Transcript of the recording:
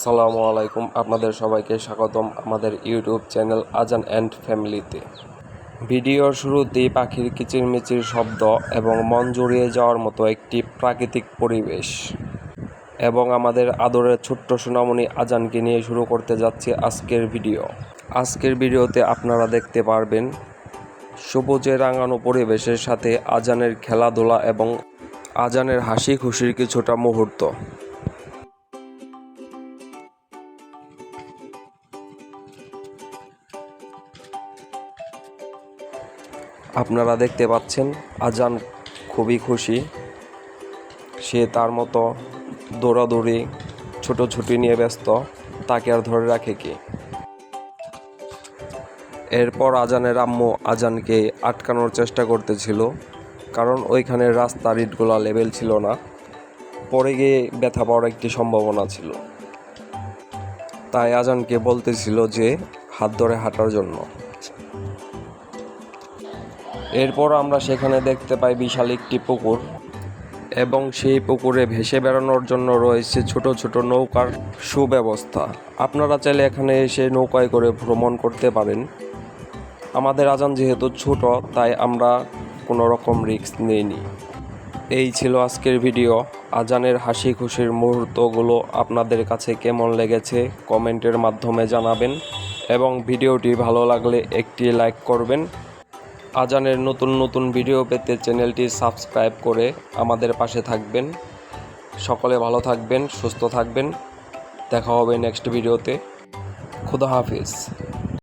আসসালামু আলাইকুম, আপনাদের সবাইকে স্বাগতম আমাদের ইউটিউব চ্যানেল আজান অ্যান্ড ফ্যামিলিতে। ভিডিওর শুরুতেই পাখির কিচিরমিচির শব্দ এবং মন জুড়িয়ে যাওয়ার মতো একটি প্রাকৃতিক পরিবেশ এবং আমাদের আদরের ছোট্ট সোনামণি আজানকে নিয়ে শুরু করতে যাচ্ছি আজকের ভিডিওতে আপনারা দেখতে পারবেন সবুজে রাঙানো পরিবেশের সাথে আজানের খেলাধুলা এবং আজানের হাসি খুশির কিছুটা মুহূর্ত। আপনারা দেখতে পাচ্ছেন আজান খুবই খুশি, সে তার মতো দৌড়াদৌড়ি ছোটোছুটি নিয়ে ব্যস্ত, তাকে আর ধরে রাখে কি। এরপর আজানের আম্মু আজানকে আটকানোর চেষ্টা করতেছিল, কারণ ওইখানের রাস্তার ইটগুলো লেভেল ছিল না, পরে গিয়ে ব্যথা পাওয়ার একটি সম্ভাবনা ছিল। তাই আজানকে বলতেছিল যে হাত ধরে হাঁটার জন্য। এরপর আমরা সেখানে দেখতে পাই বিশাল একটি পুকুর এবং সেই পুকুরে ভেসে বেড়ানোর জন্য রয়েছে ছোট ছোট নৌকার সুব্যবস্থা। আপনারা চাইলে এখানে এসে নৌকায় করে ভ্রমণ করতে পারেন। আমাদের আজান যেহেতু ছোট, তাই আমরা কোনো রকম রিস্ক নেইনি। এই ছিল আজকের ভিডিও। আজানের হাসি খুশির মুহূর্তগুলো আপনাদের কাছে কেমন লেগেছে কমেন্টের মাধ্যমে জানাবেন এবং ভিডিওটি ভালো লাগলে একটি লাইক করবেন। আজানের নতুন নতুন ভিডিও পেতে চ্যানেলটি সাবস্ক্রাইব করে আমাদের পাশে থাকবেন। সকলে ভালো থাকবেন, সুস্থ থাকবেন। দেখা হবে নেক্সট ভিডিওতে। খুদা হাফিজ।